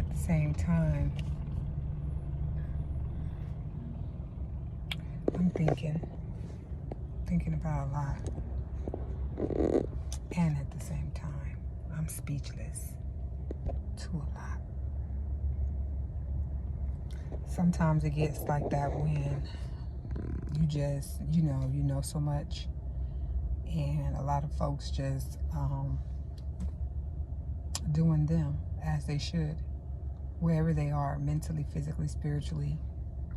at the same time, I'm thinking about a lot. And at the same time, I'm speechless to a lot. Sometimes it gets like that when you just, you know so much. And a lot of folks just doing them as they should, wherever they are, mentally, physically, spiritually,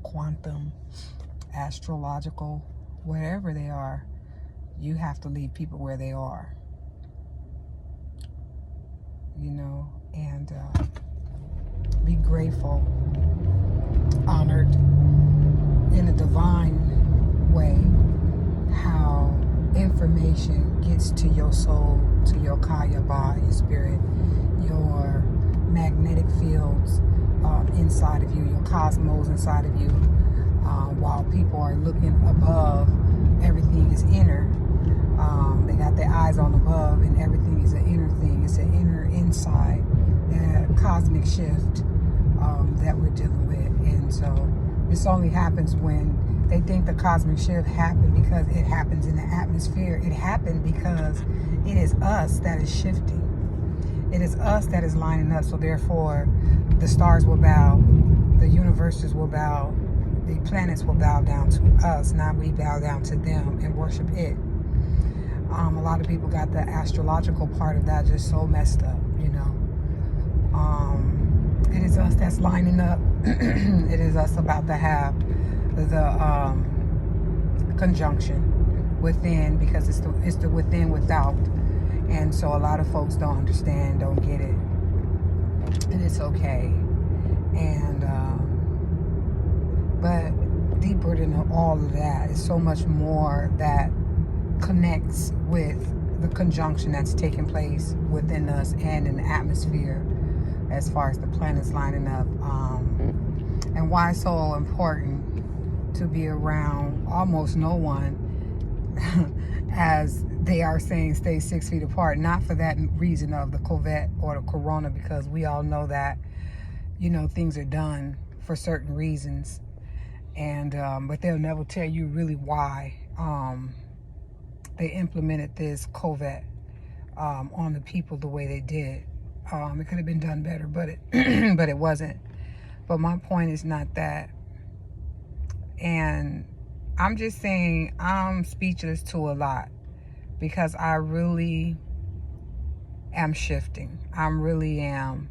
quantum, astrological, wherever they are. You have to leave people where they are, and be grateful, honored in a divine way, how information gets to your soul, to your kaya, body, your spirit, your magnetic fields inside of you, your cosmos inside of you, while people are looking above. Everything is inner. They got their eyes on above, and everything is an inner thing. It's an inner inside cosmic shift that we're dealing with. And so this only happens when they think the cosmic shift happened because it happens in the atmosphere. It happened because it is us that is shifting. It is us that is lining up. So therefore, the stars will bow, the universes will bow, the planets will bow down to us, not we bow down to them and worship it. A lot of people got the astrological part of that just so messed up, It is us that's lining up. It is us about to have the conjunction within, because it's the within without. And so a lot of folks don't understand, don't get it. And it's okay. And but deeper than all of that is so much more that connects with the conjunction that's taking place within us and in the atmosphere, as far as the planets lining up, and why it's so important to be around almost no one, as they are saying, stay 6 feet apart. Not for that reason of the COVID or the corona, because we all know that, things are done for certain reasons, and but they'll never tell you really why they implemented this COVID on the people the way they did. It could have been done better, but it wasn't. But my point is not that. And I'm just saying I'm speechless to a lot, because I really am shifting. I really am.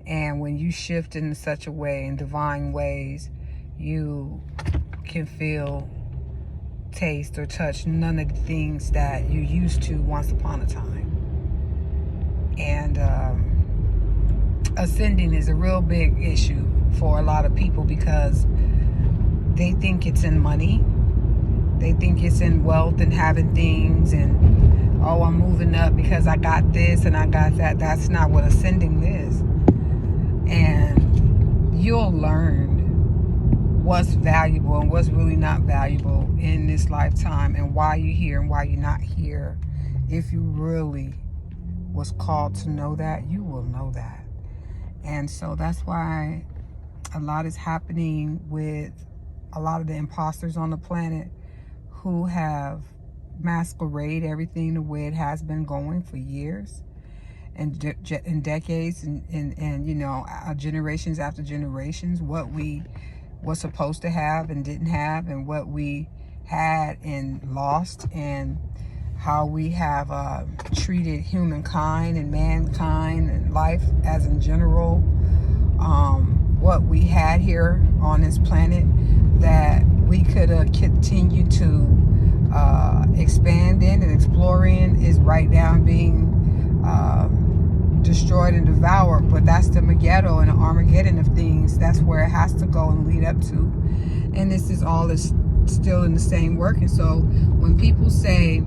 And when you shift in such a way, in divine ways, you can feel, taste, or touch none of the things that you used to once upon a time. And ascending is a real big issue for a lot of people, because they think it's in money. They think it's in wealth and having things, and I'm moving up because I got this and I got that. That's not what ascending is. And you'll learn what's valuable and what's really not valuable in this lifetime, and why you're here and why you're not here. If you really was called to know that, you will know that. And so that's why a lot is happening with a lot of the imposters on the planet, who have masquerade everything the way it has been going for years and decades, and generations after generations, what we was supposed to have and didn't have, and what we had and lost, and how we have treated humankind and mankind and life as in general, what we had here on this planet that we could continue to expand in and explore in, is right now being destroyed and devoured. But that's the Megiddo and the Armageddon of things. That's where it has to go and lead up to. And this is all is still in the same work. And so when people say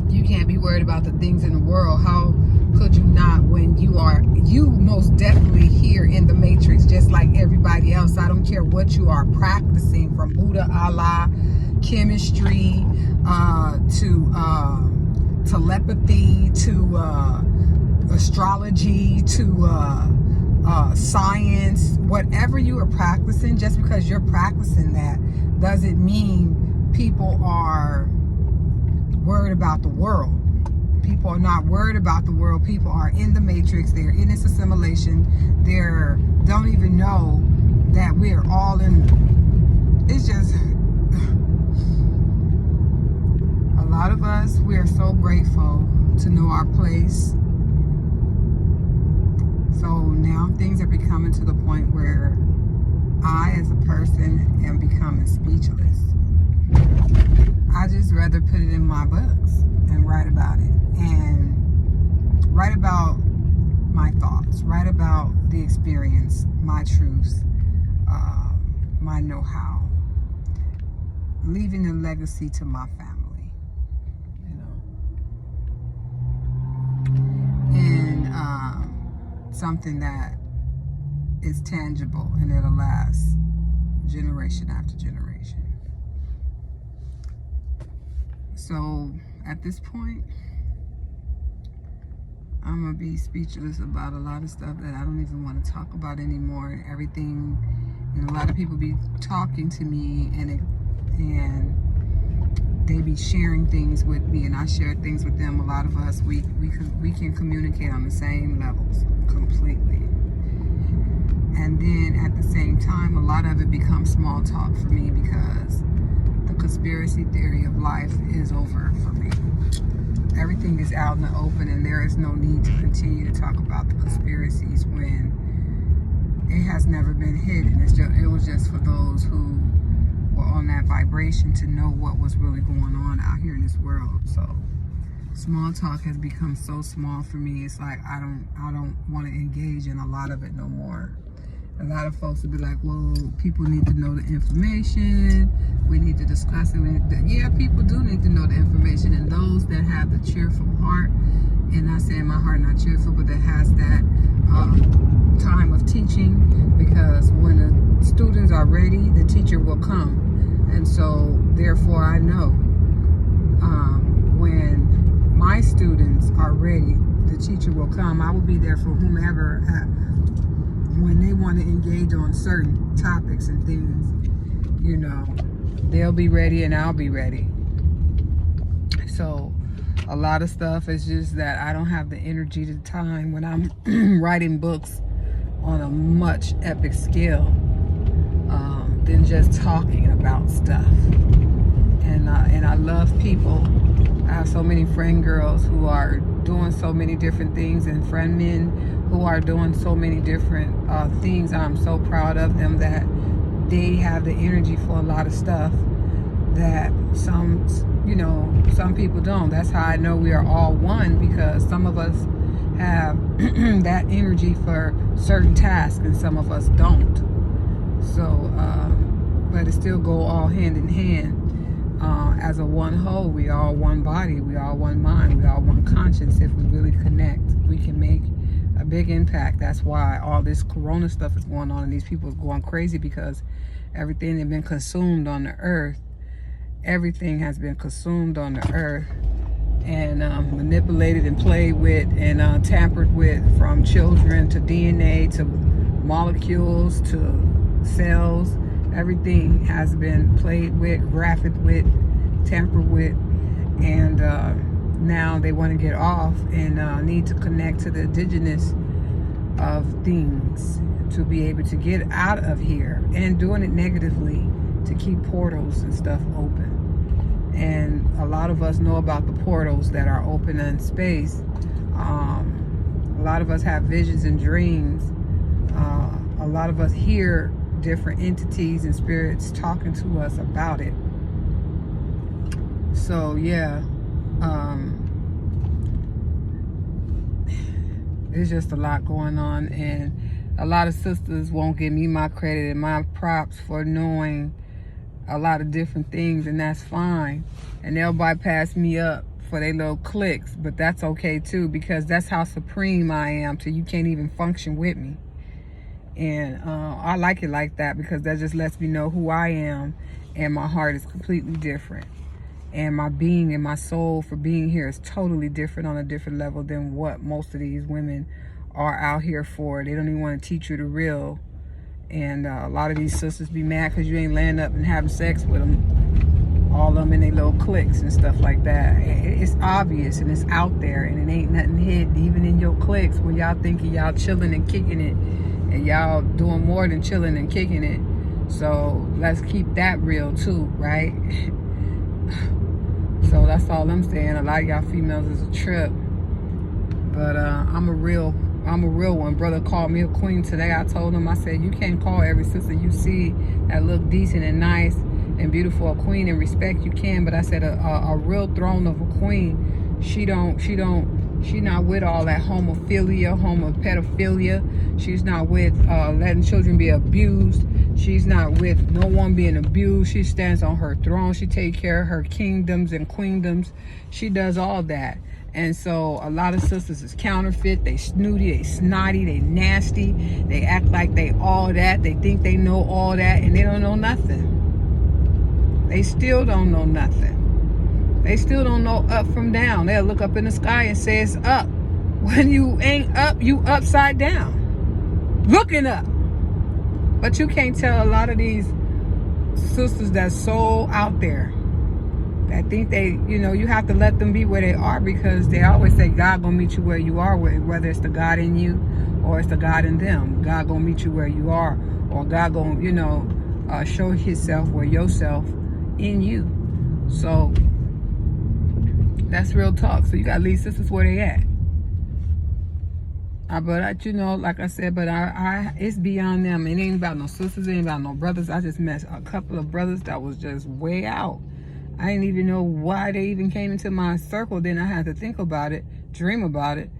you can't be worried about the things in the world, how could you not, when you most definitely here in the matrix, just like everybody else. I don't care what you are practicing, from Buddha, Allah, chemistry, to telepathy, to astrology, to science, whatever you are practicing, just because you're practicing that doesn't mean people are worried about the world. People are not worried about the world. People are in the matrix. They're in this assimilation. They don't even know that we're all in. It's just a lot of us, we are so grateful to know our place. So now things are becoming to the point where I, as a person, am becoming speechless. I just rather put it in my books and write about it, and write about my thoughts, write about the experience, my truths, my know-how, leaving a legacy to my family, you know, and something that is tangible and it'll last generation after generation. So at this point, I'm gonna be speechless about a lot of stuff that I don't even want to talk about anymore. Everything, and a lot of people be talking to me, and they be sharing things with me, and I share things with them. A lot of us, we can communicate on the same levels completely. And then at the same time, a lot of it becomes small talk for me, because the conspiracy theory of life is over for me. Everything is out in the open, and there is no need to continue to talk about the conspiracies when it has never been hidden. It was just for those who were on that vibration to know what was really going on out here in this world. So small talk has become so small for me. It's like I don't want to engage in a lot of it no more. A lot of folks would be like, well, people need to know the information. We need to discuss it. Yeah, people do need to know the information. And those that have the cheerful heart, and not saying my heart not cheerful, but that has that time of teaching, because when the students are ready, the teacher will come. And so, therefore, I know when my students are ready, the teacher will come. I will be there for whomever when they want to engage on certain topics and things, you know, they'll be ready and I'll be ready. So a lot of stuff is just that I don't have the energy, the time when I'm writing books on a much epic scale than just talking about stuff. And I love people. I have so many friend girls who are doing so many different things, and friend men who are doing so many different things. I'm so proud of them that they have the energy for a lot of stuff that some people don't. That's how I know we are all one, because some of us have that energy for certain tasks and some of us don't. So, but it still go all hand in hand. As a one whole, we are one body, we are one mind, we are one conscience. If we really connect, we can make a big impact. That's why all this corona stuff is going on, and these people are going crazy, because everything that's been consumed on the earth, everything has been consumed on the earth and manipulated and played with and tampered with, from children to DNA to molecules to cells. Everything has been played with, graphed with, tampered with, and now they want to get off and need to connect to the indigenous of things to be able to get out of here, and doing it negatively to keep portals and stuff open. And a lot of us know about the portals that are open in space. A lot of us have visions and dreams. A lot of us hear different entities and spirits talking to us about it. So yeah, there's just a lot going on, and a lot of sisters won't give me my credit and my props for knowing a lot of different things, and that's fine. And they'll bypass me up for their little clicks, but that's okay too, because that's how supreme I am till you can't even function with me. And I like it like that, because that just lets me know who I am, and my heart is completely different, and my being and my soul for being here is totally different on a different level than what most of these women are out here for. They don't even want to teach you the real. And a lot of these sisters be mad because you ain't laying up and having sex with them. All of them in their little cliques and stuff like that. It's obvious and it's out there, and it ain't nothing hid, even in your cliques when y'all thinking y'all chilling and kicking it, and y'all doing more than chilling and kicking it. So let's keep that real too, right? So that's all I'm saying. A lot of y'all females is a trip, but I'm a real one. Brother called me a queen today. I told him, I said, you can't call every sister you see that look decent and nice and beautiful a queen and respect. You can, but I said a real throne of a queen, she not with all that pedophilia. She's not with letting children be abused. She's not with no one being abused. She stands on her throne. She takes care of her kingdoms and queendoms. She does all that. And so a lot of sisters is counterfeit. They snooty, they snotty, they nasty. They act like they all that. They think they know all that, and they don't know nothing. They still don't know nothing. They still don't know up from down. They'll look up in the sky and say it's up. When you ain't up, you upside down. Looking up. But you can't tell a lot of these sisters that's so out there that think they, you have to let them be where they are, because they always say God gonna meet you where you are, whether it's the God in you or it's the God in them. God gonna meet you where you are, or God gonna, show himself or yourself in you. So that's real talk. So you gotta leave sisters where they at. But like I said, but it's beyond them. It ain't about no sisters, it ain't about no brothers. I just met a couple of brothers that was just way out. I didn't even know why they even came into my circle. Then I had to think about it, dream about it,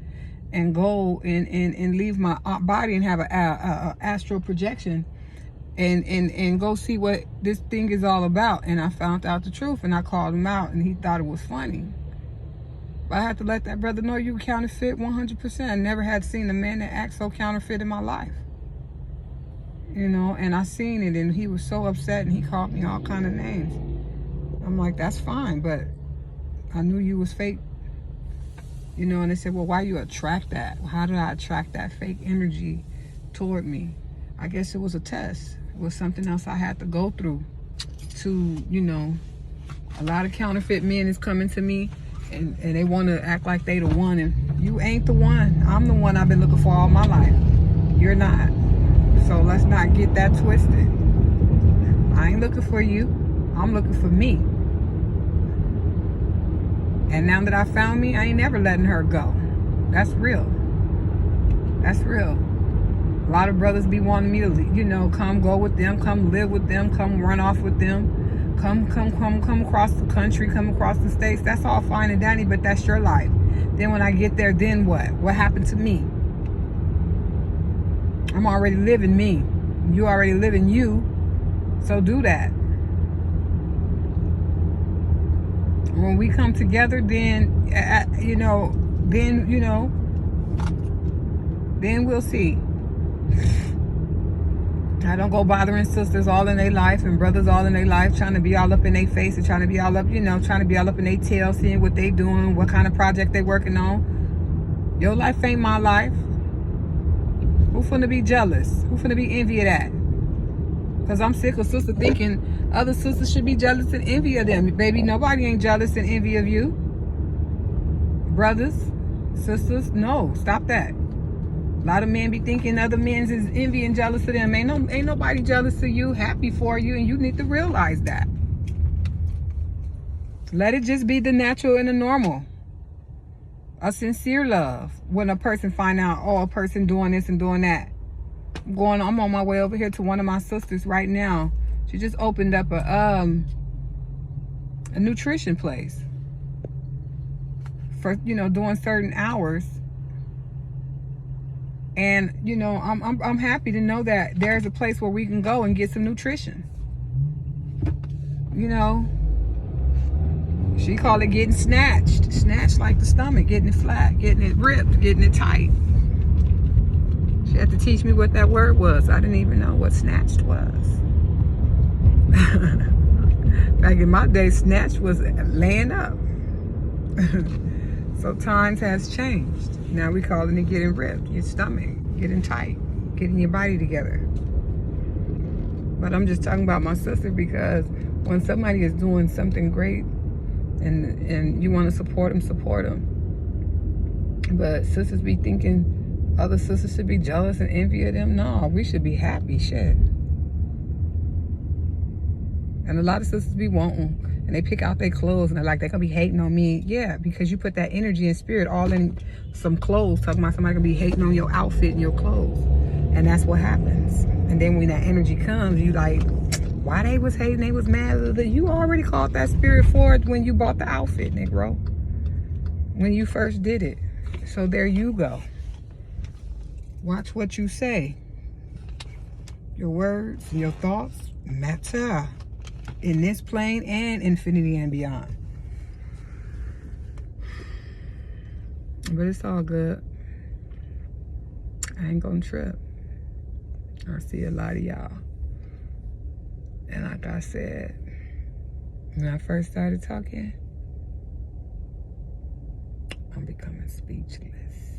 and go and leave my body and have a astral projection and go see what this thing is all about. And I found out the truth, and I called him out, and he thought it was funny. But I had to let that brother know you counterfeit 100%. I never had seen a man that acts so counterfeit in my life. And I seen it, and he was so upset, and he called me all kind of names. I'm like, that's fine, but I knew you was fake. And they said, well, why you attract that? How did I attract that fake energy toward me? I guess it was a test. It was something else I had to go through to, a lot of counterfeit men is coming to me, and they want to act like they the one, and you ain't the one. I'm the one I've been looking for all my life. You're not. So let's not get that twisted. I ain't looking for you. I'm looking for me. And now that I found me, I ain't never letting her go. That's real. That's real. A lot of brothers be wanting me to, come go with them, come live with them, come run off with them, come across the country, come across the states. That's all fine and dandy, but that's your life. Then when I get there, then what? What happened to me? I'm already living me. You already living you. So do that. When we come together, then, then we'll see. I don't go bothering sisters all in their life and brothers all in their life, trying to be all up in their face and trying to be all up, trying to be all up in their tail, seeing what they doing, what kind of project they working on. Your life ain't my life. Who finna be jealous? Who finna be envy of that? Because I'm sick of sisters thinking other sisters should be jealous and envy of them. Baby, nobody ain't jealous and envy of you. Brothers, sisters, no, stop that. A lot of men be thinking other men is envy and jealous of them. Ain't nobody jealous of you, happy for you, and you need to realize that. Let it just be the natural and the normal. A sincere love. When a person find out, oh, a person doing this and doing that. I'm on my way over here to one of my sisters right now. She just opened up a nutrition place for, doing certain hours. And, I'm happy to know that there's a place where we can go and get some nutrition. She called it getting snatched. Snatched like the stomach, getting it flat, getting it ripped, getting it tight. She had to teach me what that word was. I didn't even know what snatched was. Back in my day, snatched was laying up. So times has changed. Now we calling it getting ripped. Your stomach getting tight, getting your body together. But I'm just talking about my sister because when somebody is doing something great and you want to support them. But sisters be thinking other sisters should be jealous and envy of them. No, we should be happy. Shit. And a lot of sisters be wanting, and they pick out their clothes, and they're like, they're gonna be hating on me. Yeah, because you put that energy and spirit all in some clothes, talking about somebody gonna be hating on your outfit and your clothes. And that's what happens. And then when that energy comes, you like, why they was hating, they was mad. You already called that spirit forward when you bought the outfit, Negro. When you first did it. So there you go. Watch what you say. Your words and your thoughts matter in this plane and infinity and beyond. But it's all good. I ain't gonna trip. I see a lot of y'all. And like I said, when I first started talking, I'm becoming speechless.